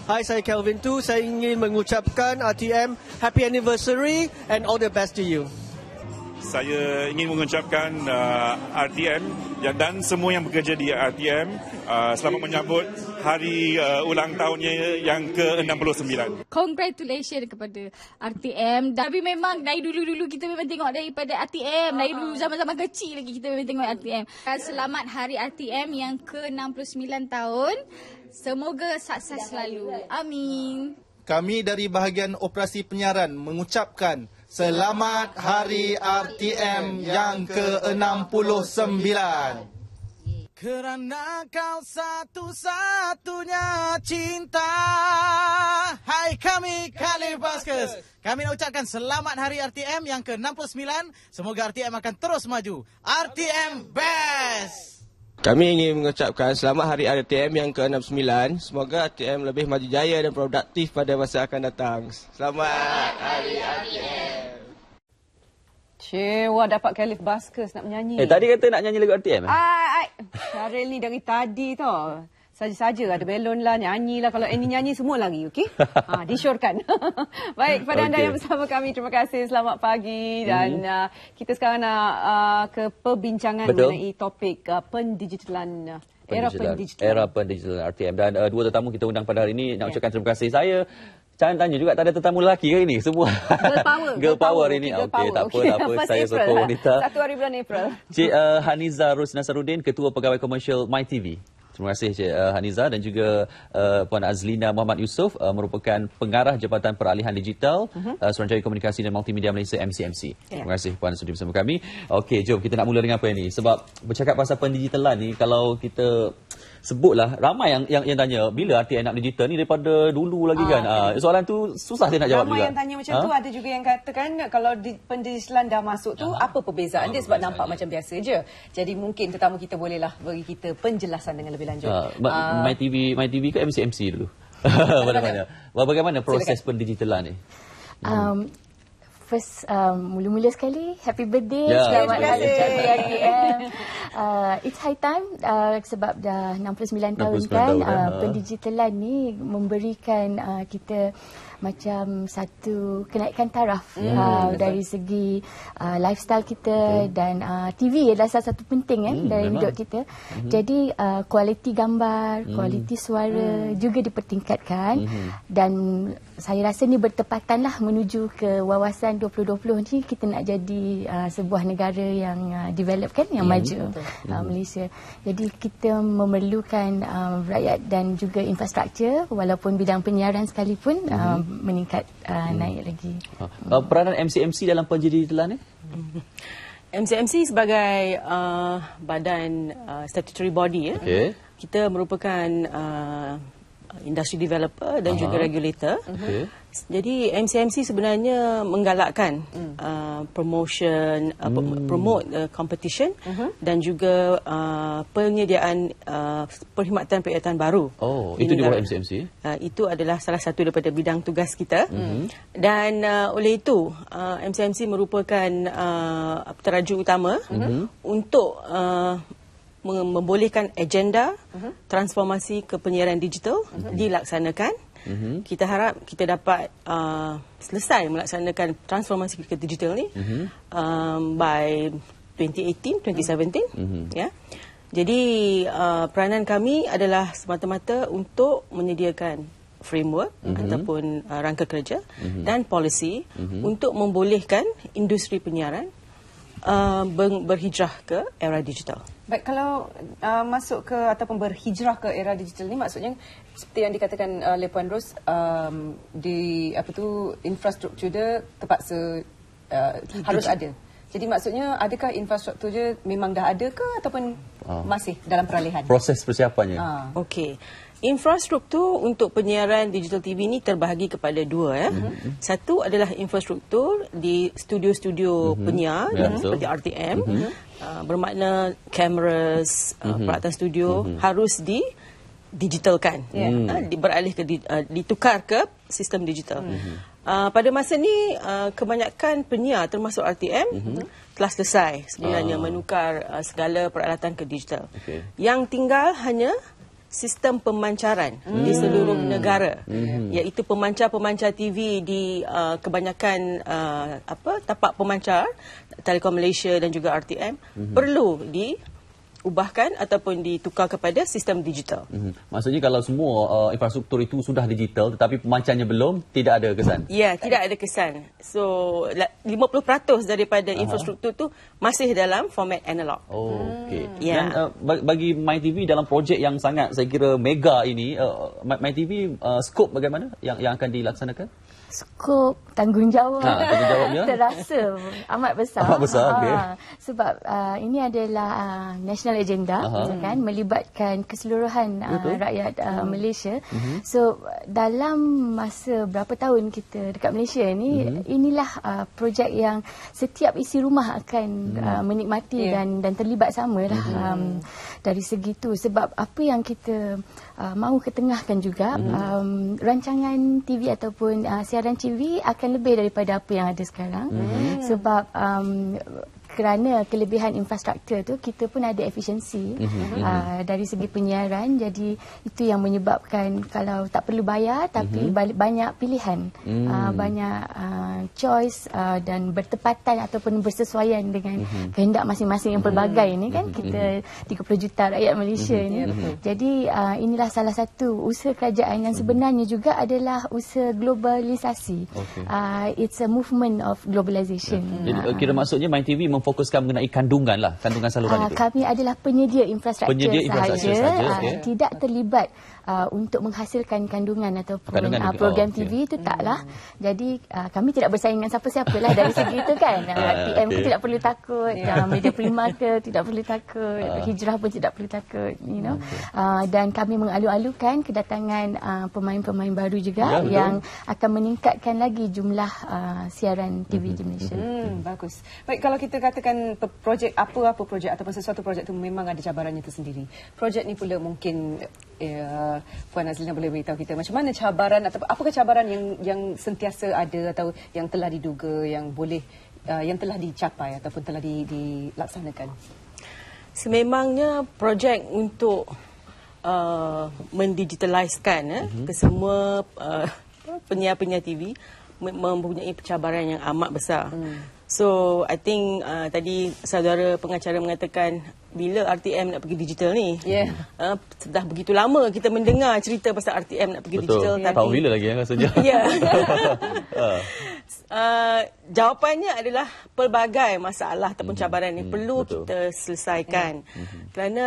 Hai, saya Kelvin Tu. Saya ingin mengucapkan RTM Happy Anniversary and all the best to you. Saya ingin mengucapkan RTM dan semua yang bekerja di RTM selamat menyambut hari ulang tahunnya yang ke-69. Congratulations kepada RTM. Tapi memang dari dulu-dulu kita memang tengok daripada RTM. Dari dulu zaman-zaman kecil lagi kita memang tengok RTM. Selamat hari RTM yang ke-69 tahun. Semoga sukses selalu. Amin. Kami dari bahagian operasi penyiaran mengucapkan selamat hari RTM yang ke-69. Kerana kau satu-satunya cinta. Hai, kami Khalif Baskers. Kami nak ucapkan selamat hari RTM yang ke-69. Semoga RTM akan terus maju. RTM best! Kami ingin mengucapkan selamat hari RTM yang ke-69. Semoga RTM lebih maju jaya dan produktif pada masa akan datang. Selamat hari RTM. Cewa dapat Khalif Baskers nak menyanyi. Tadi kata nak nyanyi lagu RTM Syaril ni dari tadi tau. Saja-saja ada belon lah, nyanyi lah. Kalau Annie nyanyi semua lari, okey? Disyorkan. Baik, kepada anda yang bersama kami, terima kasih. Selamat pagi. Dan kita sekarang nak ke perbincangan mengenai topik pendigitalan. Era pendigitalan RTM. Dan dua tetamu kita undang pada hari ini. Nak ucapkan terima kasih. Saya jangan tanya juga, tak ada tetamu lelaki ke ini? Semua Girl power ini. Okey, tak apa. Saya sokong wanita. 1 hari bulan April. Cik Haniza Rus Nasaruddin, Ketua Pegawai Komersial MyTV. Terima kasih Cik Haniza, dan juga Puan Azlina Muhammad Yusof, merupakan pengarah Jabatan Peralihan Digital Suruhanjaya Komunikasi dan Multimedia Malaysia MCMC. Terima kasih Puan sudi bersama kami. Okey, jom kita nak mula dengan apa ini? Sebab bercakap pasal pendigitalan ni, kalau kita sebutlah, ramai yang tanya bila RTM nak digital ni daripada dulu lagi kan. Soalan tu susah saya nak jawab ramai juga. Yang tanya macam tu, ada juga yang katakan kalau pendigitalan dah masuk tu apa perbezaan dia, sebab nampak macam biasa je. Jadi mungkin tetamu kita bolehlah bagi kita penjelasan dengan lebih lanjut. MyTV ke MCMC dulu? Bagaimana proses pendigitalan ni? First, mula-mula sekali, happy birthday. Selamat hari RTM. It's high time sebab dah 69 tahun kan. Pendigitalan ni memberikan kita macam satu kenaikan taraf dari segi lifestyle kita. Dan TV adalah salah satu penting dari hidup kita. Jadi kualiti gambar, kualiti suara juga dipertingkatkan. Dan saya rasa ni bertepatan lah menuju ke wawasan 2020 ni, kita nak jadi sebuah negara yang develop kan, yang maju, Malaysia. Jadi kita memerlukan rakyat dan juga infrastruktur, walaupun bidang penyiaran sekalipun meningkat, naik lagi. Peranan MCMC dalam pendigitalan ni? MCMC sebagai badan statutory body, kita merupakan industry developer dan juga regulator. Jadi MCMC sebenarnya menggalakkan promotion, promote competition dan juga penyediaan perkhidmatan baru. Itu di bawah MCMC? Itu adalah salah satu daripada bidang tugas kita. Dan oleh itu MCMC merupakan terajuk utama untuk membolehkan agenda transformasi ke penyiaran digital dilaksanakan. Kita harap kita dapat selesai melaksanakan transformasi ke digital ni by 2018-2017. Jadi peranan kami adalah semata-mata untuk menyediakan framework ataupun rangka kerja dan polisi untuk membolehkan industri penyiaran berhijrah ke era digital. Baik, kalau masuk ke ataupun berhijrah ke era digital ni, maksudnya seperti yang dikatakan oleh Puan Ros, di infrastruktur dia terpaksa harus ada. Jadi maksudnya, adakah infrastruktur dia memang dah ada ke ataupun masih dalam peralihan? Proses persiapannya. Okey. Infrastruktur untuk penyiaran digital TV ni terbahagi kepada dua. Satu adalah infrastruktur di studio-studio penyiar seperti RTM. Bermakna kameras, peralatan studio harus digitalkan, beralih ke ditukar ke sistem digital. Pada masa ni kebanyakan penyiar termasuk RTM telah selesai sebenarnya menukar segala peralatan ke digital. Yang tinggal hanya sistem pemancaran di seluruh negara, iaitu pemancar-pemancar TV di kebanyakan tapak pemancar Telekom Malaysia dan juga RTM perlu diubahkan ataupun ditukar kepada sistem digital. Maksudnya kalau semua infrastruktur itu sudah digital tetapi pemancarnya belum, tidak ada kesan? Ya, tidak ada kesan. So 50% daripada infrastruktur tu masih dalam format analog. Okey. Ya. Dan bagi MyTV dalam projek yang sangat saya kira mega ini, MyTV skop bagaimana yang akan dilaksanakan? Skop tanggungjawab tanggungjawabnya terasa amat besar. Amat besar, okey. Sebab ini adalah national agenda, kan, melibatkan keseluruhan rakyat Malaysia. So dalam masa berapa tahun kita dekat Malaysia ni, inilah projek yang setiap isi rumah akan menikmati dan terlibat samalah dari segi tu. Sebab apa yang kita mahu ketengahkan juga, rancangan TV ataupun siaran TV akan lebih daripada apa yang ada sekarang. Sebab kerana kelebihan infrastruktur tu, kita pun ada efisiensi dari segi penyiaran. Jadi itu yang menyebabkan kalau tak perlu bayar tapi banyak pilihan, banyak choice dan bertepatan ataupun bersesuaian dengan kehendak masing-masing yang pelbagai ni kan. Kita 30 juta rakyat Malaysia ni. Jadi inilah salah satu usaha kerajaan yang sebenarnya juga adalah usaha globalisasi. It's a movement of globalization. Jadi kira maksudnya MyTV memfokuskan mengenai kandungan lah, kandungan saluran itu. Kami adalah penyedia infrastruktur sahaja, okay. Tidak terlibat untuk menghasilkan kandungan ataupun program TV itu taklah. Jadi kami tidak bersaing dengan siapa-siapa lah dari segi itu kan. TM pun tidak perlu takut, Media Prima ke tidak perlu takut, Hijrah pun tidak perlu takut, you know. Dan kami mengalu-alukan kedatangan pemain-pemain baru juga yang akan meningkatkan lagi jumlah siaran TV di Malaysia. Bagus. Baik, kalau kita katakan projek apa-apa projek ataupun sesuatu projek itu memang ada cabarannya tersendiri. Projek ni pula mungkin Puan Azlina boleh beritahu kita macam mana cabaran atau apakah cabaran yang sentiasa ada atau yang telah diduga, yang boleh yang telah dicapai ataupun telah dilaksanakan? Sememangnya projek untuk mendigitaliskan ke semua penyiar-penyiar TV mempunyai cabaran yang amat besar. So, I think tadi saudara pengacara mengatakan bila RTM nak pergi digital ni. Sudah begitu lama kita mendengar cerita pasal RTM nak pergi digital. Tapi tahu bila lagi rasanya. Jawapannya adalah pelbagai masalah ataupun cabaran yang perlu kita selesaikan. Kerana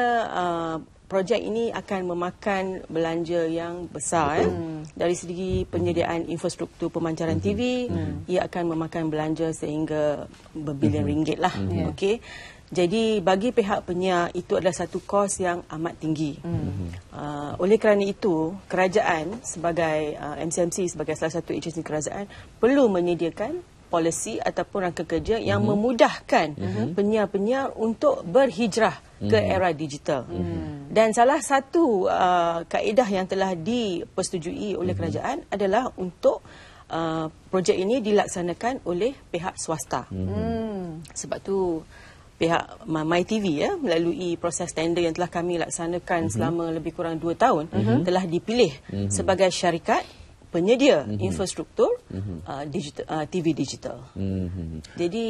projek ini akan memakan belanja yang besar. Dari segi penyediaan infrastruktur pemancaran TV, ia akan memakan belanja sehingga berbilion ringgit lah. Okey. Jadi bagi pihak penyiar itu adalah satu kos yang amat tinggi. Oleh kerana itu, kerajaan sebagai MCMC sebagai salah satu agensi kerajaan perlu menyediakan polisi ataupun rangka kerja yang memudahkan penyiar-penyiar untuk berhijrah ke era digital. Dan salah satu kaedah yang telah dipersetujui oleh kerajaan adalah untuk projek ini dilaksanakan oleh pihak swasta. Sebab tu pihak MyTV melalui proses tender yang telah kami laksanakan selama lebih kurang 2 tahun telah dipilih sebagai syarikat penyedia infrastruktur TV digital. Jadi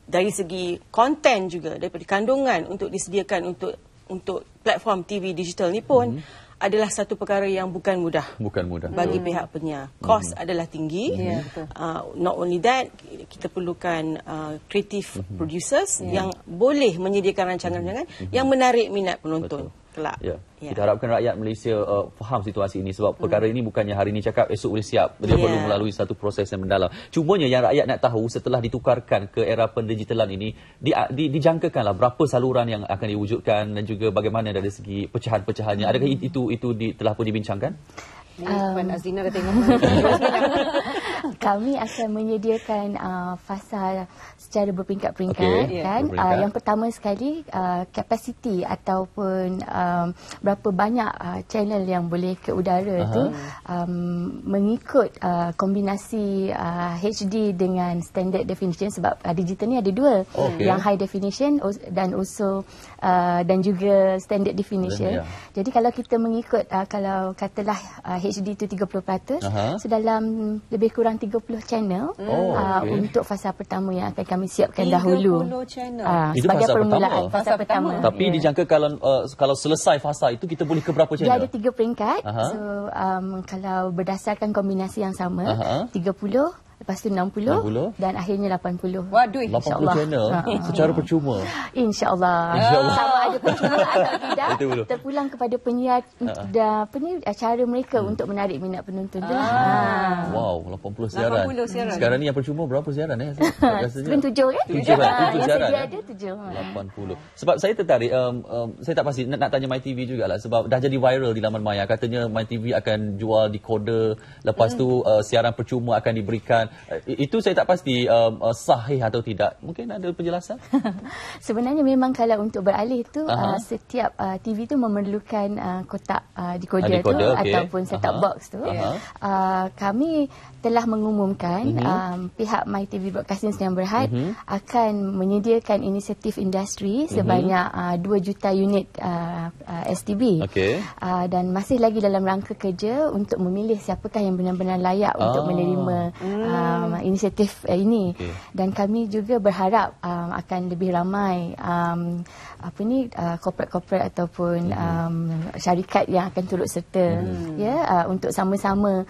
dari segi konten juga, daripada kandungan untuk disediakan untuk platform TV digital ni pun adalah satu perkara yang bukan mudah bagi pihak penyiar. Kos adalah tinggi. Not only that, kita perlukan creative producers yang boleh menyediakan rancangan-rancangan yang menarik minat penonton kelak. Kita harapkan rakyat Malaysia faham situasi ini sebab perkara ini bukannya hari ini cakap esok boleh siap. Dia perlu melalui satu proses yang mendalam. Cumanya yang rakyat nak tahu setelah ditukarkan ke era pendigitalan ini, dijangkakanlah berapa saluran yang akan diwujudkan dan juga bagaimana dari segi pecahan-pecahannya. Adakah itu telah pun dibincangkan? Puan Azlina dah tengok. Kami akan menyediakan fasa secara berperingkat-peringkat, kan. Yang pertama sekali kapasiti ataupun berapa banyak channel yang boleh ke udara tu mengikut kombinasi HD dengan standard definition, sebab digital ni ada dua, yang high definition dan also dan juga standard definition. Jadi kalau kita mengikut kalau katalah HD itu 30%, so dalam lebih kurang 30 channel untuk fasa pertama yang akan kami siapkan dahulu. 30 channel. Sebagai permulaan fasa pertama. Tapi dijangka kalau selesai fasa itu kita boleh ke berapa channel? Dia ada 3 peringkat. So kalau berdasarkan kombinasi yang sama, 30, lepas tu 60 dan akhirnya 80. Waduh, 80 channel secara percuma. InsyaAllah. Sama ada percuma atau tidak, terpulang kepada penyiar cara mereka untuk menarik minat penonton tu lah. Wow, 80 siaran. Sekarang ni yang percuma berapa siaran? Sebenarnya 7 kan? 7 siaran. Yang ada 7. 80. Sebab saya tertarik, saya tak pasti nak tanya MyTV jugalah, sebab dah jadi viral di laman maya. Katanya MyTV akan jual decoder, lepas tu siaran percuma akan diberikan. Itu saya tak pasti sahih atau tidak. Mungkin ada penjelasan? Sebenarnya memang kalau untuk beralih tu setiap TV tu memerlukan kotak decoder tu ataupun set-top box tu. Kami telah mengumumkan pihak MyTV Broadcasting Sdn Bhd akan menyediakan inisiatif industri sebanyak 2 juta unit STB. Dan masih lagi dalam rangka kerja untuk memilih siapakah yang benar-benar layak untuk menerima inisiatif ini. Dan kami juga berharap akan lebih ramai corporate ataupun syarikat yang akan turut serta untuk sama-sama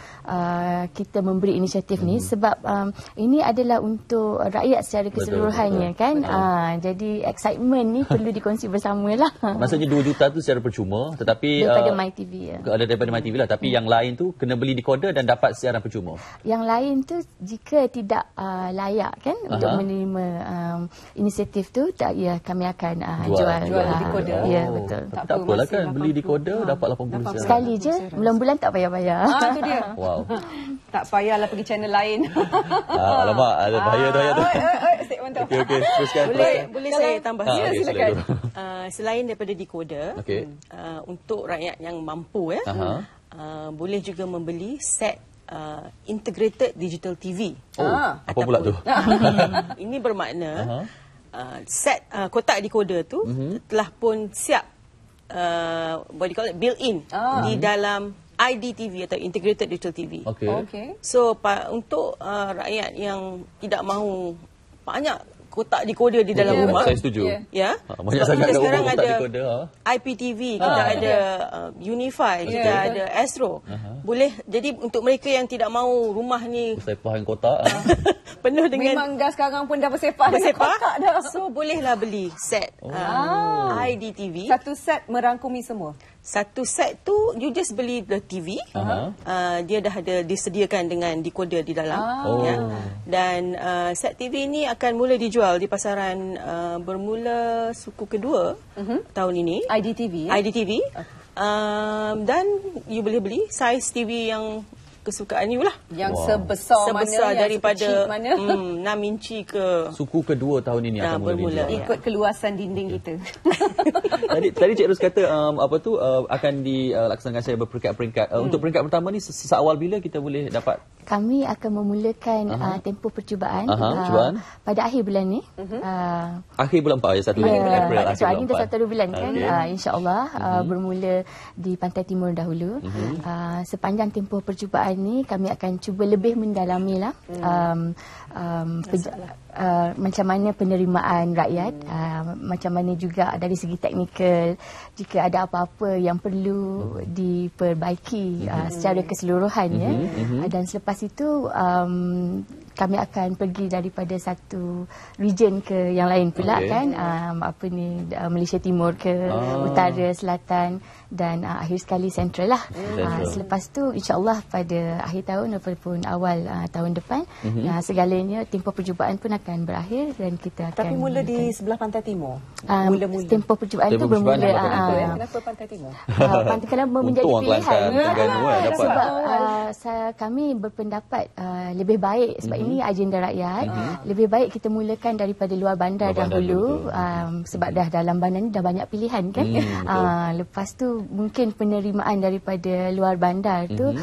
kita memberi inisiatif ni, sebab ini adalah untuk rakyat secara keseluruhannya, kan. Jadi excitement ni perlu dikongsi bersamalah. Maksudnya 2 juta tu secara percuma, tetapi daripada MyTV daripada MyTV lah, tapi yang lain tu kena beli decoder dan dapat siaran percuma. Yang lain tu jika tidak layak, kan, untuk menerima inisiatif tu, kami akan jual decoder. Ya, betul. Tak apalah kan, beli decoder dapat 80 siaran. Sekali je, bulan-bulan tak payah bayar. Itu dia. Wow. Tak payahlah pergi channel lain. Alamak, ada bahaya tu. Okey, teruskan. Boleh saya tambah? Ya, silakan. Selain daripada decoder, untuk rakyat yang mampu boleh juga membeli set integrated digital TV. Apa pula tu? Ini bermakna set kotak decoder tu telah pun siap built-in di dalam IDTV atau Integrated Digital TV. So untuk rakyat yang tidak mahu banyak kotak decoder di dalam rumah. Saya setuju. Banyak sangat sekarang kotak ada decoder. IPTV, kita ada Unify, kita ada Astro. Boleh, jadi untuk mereka yang tidak mahu rumah ni bersepah dengan kotak. penuh dengan memang dah sekarang pun dah bersepah dah. So bolehlah beli set IDTV. Satu set merangkumi semua. Satu set tu you just beli the TV. Dia dah ada disediakan dengan decoder di dalam. Dan set TV ni akan mula dijual di pasaran bermula suku kedua tahun ini. IDTV. Dan you boleh beli saiz TV yang kesukaan you lah. Yang sebesar mana, daripada yang 6 inci ke. Suku kedua tahun ini akan bermula dijual. Ikut keluasan dinding kita. Tadi Cik Ros kata akan dilaksanakan secara berperingkat-peringkat. Untuk peringkat pertama ni seawal bila kita boleh dapat? Kami akan memulakan tempoh percubaan pada akhir bulan ni. Akhir bulan 4 1 April. So hari ni dah 1 bulan kan. InsyaAllah bermula di Pantai Timur dahulu. Sepanjang tempoh percubaan ni kami akan cuba lebih mendalami lah macam mana penerimaan rakyat, macam mana juga dari segi teknikal, jika ada apa-apa yang perlu diperbaiki secara keseluruhan dan selepas itu kami akan pergi daripada satu region ke yang lain pula kan, Malaysia Timur ke utara, selatan dan akhir sekali central lah. Selepas tu insya-Allah pada akhir tahun ataupun awal tahun depan segalanya tempoh percubaan pun akan berakhir dan kita akan. Tapi mula di sebelah pantai timur. Tempoh percubaan tu bermula kenapa pantai timur? Pantai Kelamba menjadi pilihan. Sebab kami berpendapat lebih baik sebab ini agenda rakyat. Lebih baik kita mulakan daripada luar bandar dahulu sebab dah dalam bandar ni dah banyak pilihan kan. Lepas tu mungkin penerimaan daripada luar bandar tu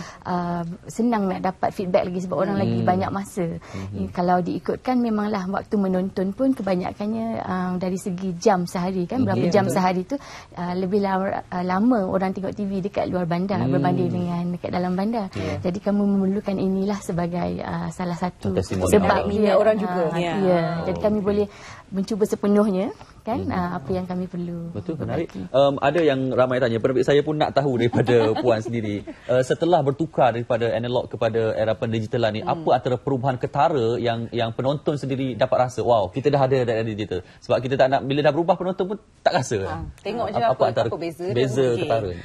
senang nak dapat feedback lagi sebab orang lagi banyak masa. Kalau diikutkan memanglah waktu menonton pun kebanyakannya dari segi jam sehari kan, berapa jam sehari tu lebih lama orang tengok TV dekat luar bandar berbanding dengan dekat dalam bandar. Jadi kami memerlukan inilah sebagai salah satu sebab minat orang juga. Jadi kami boleh mencuba sepenuhnya kan apa yang kami perlu. Betul, menarik. Ada yang ramai tanya, penerbit saya pun nak tahu daripada Puan sendiri. Setelah bertukar daripada analog kepada era pendigitalan ni, apa antara perubahan ketara yang penonton sendiri dapat rasa, wow, kita dah ada dalam digital. Sebab kita tak nak, bila dah berubah penonton pun tak rasa. Tengok je apa antara beza ketara ni.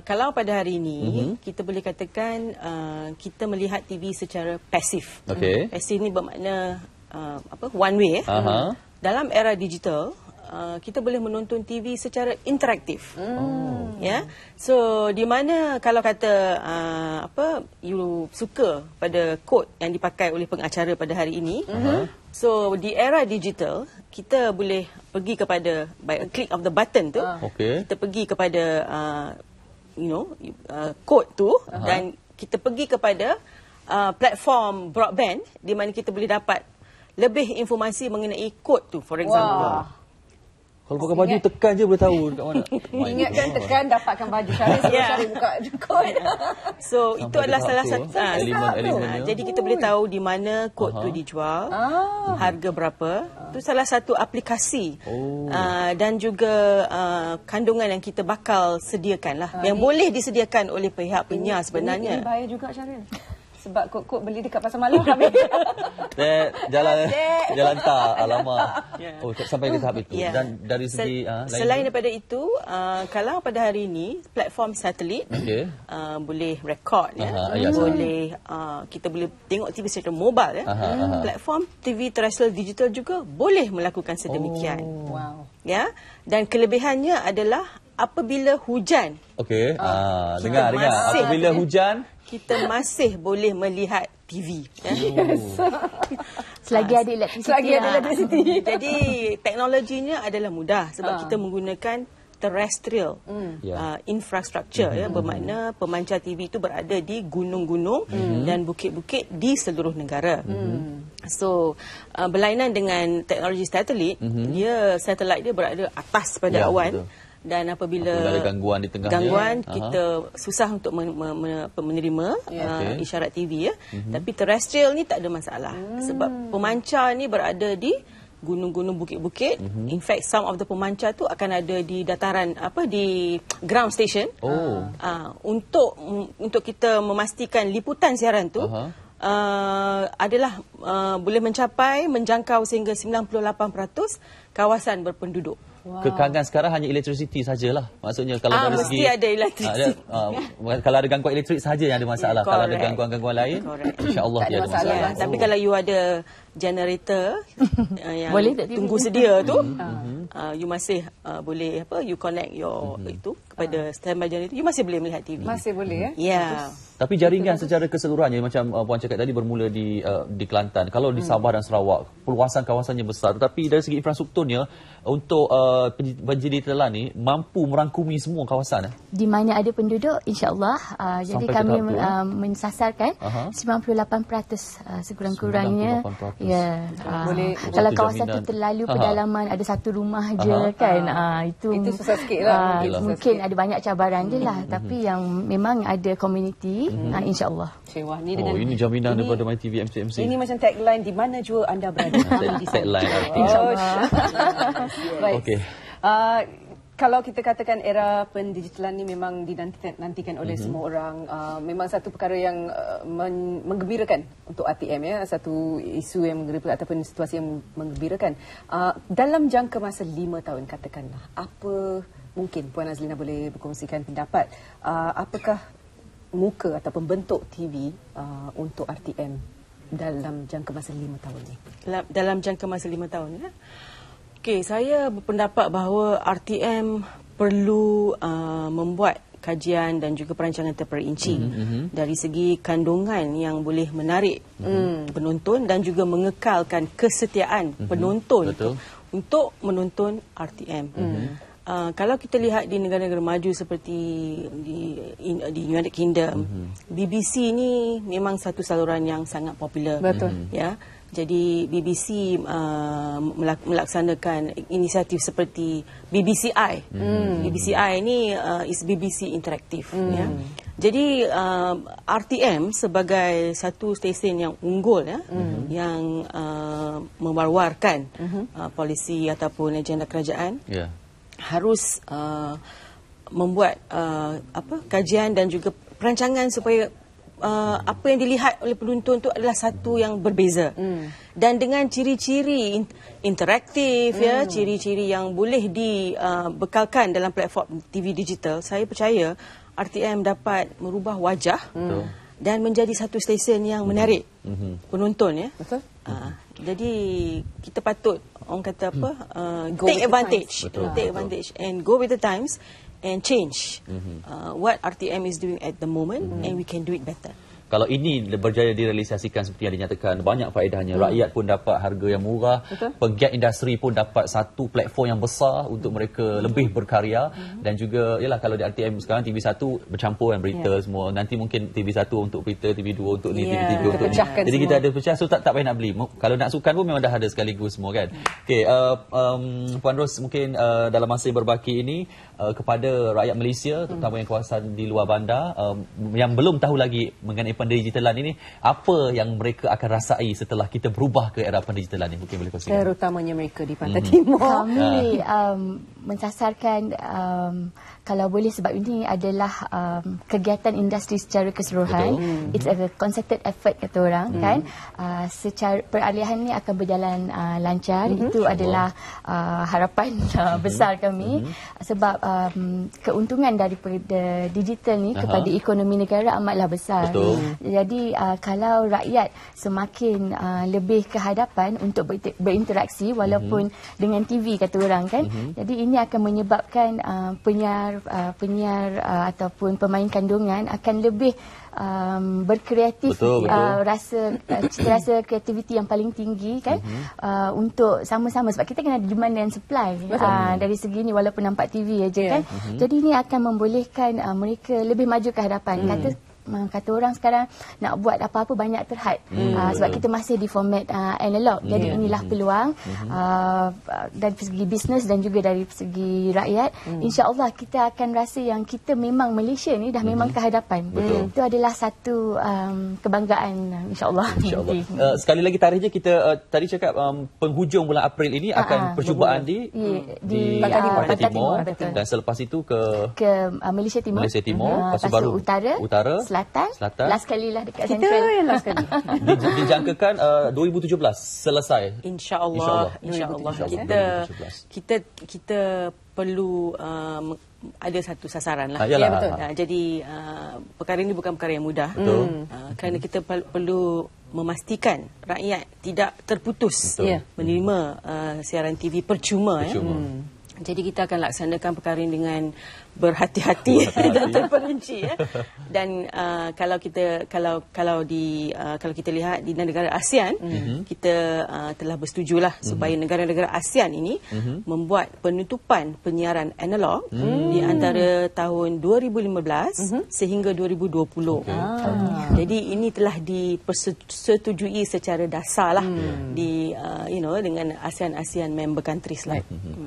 Kalau pada hari ini kita boleh katakan kita melihat TV secara pasif. Pasif ni bermakna one way. Dalam era digital kita boleh menonton TV secara interaktif. So di mana kalau kata you suka pada kod yang dipakai oleh pengacara pada hari ini, so di era digital kita boleh pergi kepada by a click of the button tu, kita pergi kepada kod tu dan kita pergi kepada platform broadband di mana kita boleh dapat lebih informasi mengenai kod tu, for example. Kalau pakai baju tekan je boleh tahu dekat mana. Ingatkan tekan dapatkan baju Syarif sebelum Syarif buka kod. So itu adalah salah satu elemen. Jadi kita boleh tahu di mana kod tu dijual, harga berapa. Itu salah satu aplikasi dan juga kandungan yang kita bakal sediakan lah, yang boleh disediakan oleh pihak penyiar sebenarnya. Ini bahaya juga Syarif. Sebab kod beli dekat pasar malam kami. Jalan tak, alamak. Sampai ke tahap itu. Dan dari segi selain daripada itu, kalau pada hari ini platform satelit boleh rekod boleh kita boleh tengok TV secara mobile platform TV terrestrial digital juga boleh melakukan sedemikian. Dan kelebihannya adalah apabila hujan. Dengar. Apabila hujan kita masih boleh melihat TV. Selagi ada elektrisiti. Jadi teknologinya adalah mudah sebab kita menggunakan terrestrial infrastructure, bermakna pemancar TV itu berada di gunung-gunung dan bukit-bukit di seluruh negara. So berlainan dengan teknologi satelit, satelit dia berada atas pada awan. Dan apabila ada gangguan di tengahnya, kita susah untuk menerima isyarat TV Tapi terrestrial ni tak ada masalah sebab pemancar ni berada di gunung-gunung, bukit-bukit. In fact, some of the pemancar tu akan ada di dataran di ground station. Untuk kita memastikan liputan siaran tu adalah boleh menjangkau sehingga 98% kawasan berpenduduk. Kekangan sekarang hanya elektrisiti sajalah. Maksudnya kalau dari mesti segi ada elektrisiti. Kalau ada gangguan elektrik saja yang ada masalah. Kalau ada gangguan-gangguan lain, insya-Allah dia ada masalah. Tapi kalau you ada generator yang tunggu sedia tu, you masih boleh you connect your itu kepada standby generator, you masih boleh melihat TV. Masih boleh Tapi jaringan secara keseluruhannya macam Puan cakap tadi bermula di Kelantan. Kalau di Sabah dan Sarawak, peluasan kawasannya besar, tetapi dari segi infrastrukturnya untuk pendigitalan ni mampu merangkumi semua kawasan. Di mana ada penduduk, insya-Allah. Jadi kami mensasarkan 98% sekurang-kurangnya. Kalau kawasan tu terlalu pedalaman, ada satu rumah je kan. Itu susah sikitlah. Mungkin ada banyak cabaran je lah. Tapi yang memang ada komuniti, insya-Allah. Ini jaminan daripada MyTV MCMC. Ini macam tagline, di mana jua anda berada. Tagline. InsyaAllah. Baik. Kalau kita katakan era pendigitalan ni memang dinantikan oleh semua orang, memang satu perkara yang menggembirakan untuk RTM, ya, satu isu yang menggembirakan ataupun situasi yang menggembirakan. Dalam jangka masa 5 tahun katakanlah, apa mungkin Puan Azlina boleh berkongsikan pendapat, apakah muka ataupun bentuk TV untuk RTM dalam jangka masa 5 tahun ni? Dalam jangka masa 5 tahun, ya. Okey, saya berpendapat bahawa RTM perlu membuat kajian dan juga perancangan terperinci dari segi kandungan yang boleh menarik penonton dan juga mengekalkan kesetiaan penonton untuk menonton RTM. Kalau kita lihat di negara-negara maju seperti di United Kingdom, BBC ni memang satu saluran yang sangat popular. Betul. Ya. Jadi BBC melaksanakan inisiatif seperti BBCI. BBCI ni is BBC interaktif. Ya. Jadi RTM sebagai satu stesen yang unggul, ya, yang mewar-warkan polisi ataupun agenda kerajaan, harus membuat kajian dan juga perancangan supaya apa yang dilihat oleh penonton itu adalah satu yang berbeza dan dengan ciri-ciri interaktif, ya, ciri-ciri yang boleh dibekalkan dalam platform TV digital. Saya percaya RTM dapat merubah wajah dan menjadi satu stesen yang menarik penonton, ya. Betul. Jadi kita patut, orang kata apa, take advantage and go with the times and change what RTM is doing at the moment, and we can do it better. Kalau ini berjaya direalisasikan seperti yang dinyatakan, banyak faedahnya. Rakyat pun dapat harga yang murah, pegiat industri pun dapat satu platform yang besar untuk mereka lebih berkarya, dan juga yalah, kalau di RTM sekarang TV1 bercampur dan berita semua, nanti mungkin TV1 untuk berita, TV2 untuk ni, TV3 untuk ni. Jadi kita ada pecah, so tak payah nak beli. Kalau nak sukan pun memang dah ada sekaligus semua, kan. Okey, Puan Ros, mungkin dalam masa yang berbaki ini, kepada rakyat Malaysia, terutama yang kawasan di luar bandar, yang belum tahu lagi mengenai pendigitalan ini, apa yang mereka akan rasai setelah kita berubah ke era pendigitalan ini? Mungkin boleh kongsikan. Terutamanya mereka di Pantai Timur. Kami mensasarkan, kalau boleh, sebab ini adalah kegiatan industri secara keseluruhan. It's a concerted effort, kata orang, kan. Secara peralihan ini akan berjalan lancar. Itu adalah harapan besar kami, sebab keuntungan daripada digital ni kepada ekonomi negara amatlah besar. Jadi kalau rakyat semakin lebih ke hadapan untuk berinteraksi, walaupun dengan TV, kata orang, kan. Jadi ini akan menyebabkan penyiar ataupun pemain kandungan akan lebih berkreatif, rasa kreativiti yang paling tinggi, kan, untuk sama-sama, sebab kita kan ada demand dan supply dari segi ni, walaupun nampak TV aja, kan. Jadi ini akan membolehkan mereka lebih maju ke hadapan. Kata orang sekarang nak buat apa-apa banyak terhad, sebab kita masih di format analog. Jadi inilah peluang dari segi bisnes dan juga dari segi rakyat. InsyaAllah kita akan rasa yang kita memang, Malaysia ni dah memang ke hadapan. Itu adalah satu kebanggaan, insyaAllah. Sekali lagi tarikhnya, kita tadi cakap penghujung bulan April ini akan percubaan di Pantai Timur, dan selepas itu ke Malaysia Timur, lepas itu baru Utara, Selatan. Last kali lah dekat kita Central. Yang last kali. Dijangkakan 2017 selesai. InsyaAllah. Kita perlu ada satu sasaran lah. Ya, betul. Jadi perkara ini bukan perkara yang mudah. Kerana kita perlu memastikan rakyat tidak terputus menerima siaran TV percuma. Jadi kita akan laksanakan perkara ini dengan berhati-hati dan terperinci, ya. Dan kalau kita lihat di negara ASEAN, kita telah bersetujulah supaya negara-negara ASEAN ini membuat penutupan penyiaran analog di antara tahun 2015 sehingga 2020. Jadi ini telah dipersetujui secara dasar lah di dengan ASEAN member countries lah.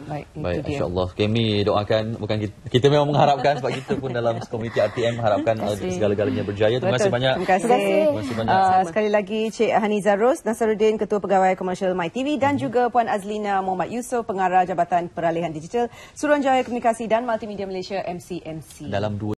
Baik, insya-Allah. Kami doakan, bukan kita memang memang mengharapkan sebab kita pun dalam komuniti RTM mengharapkan segala-galanya berjaya. Terima kasih banyak. Terima kasih. Terima kasih banyak. Sekali lagi Cik Haniza Ros Nasaruddin, Ketua Pegawai Komersial MyTV dan juga Puan Azlina Muhammad Yusof, Pengarah Jabatan Peralihan Digital Suruhanjaya Komunikasi dan Multimedia Malaysia MCMC. Dalam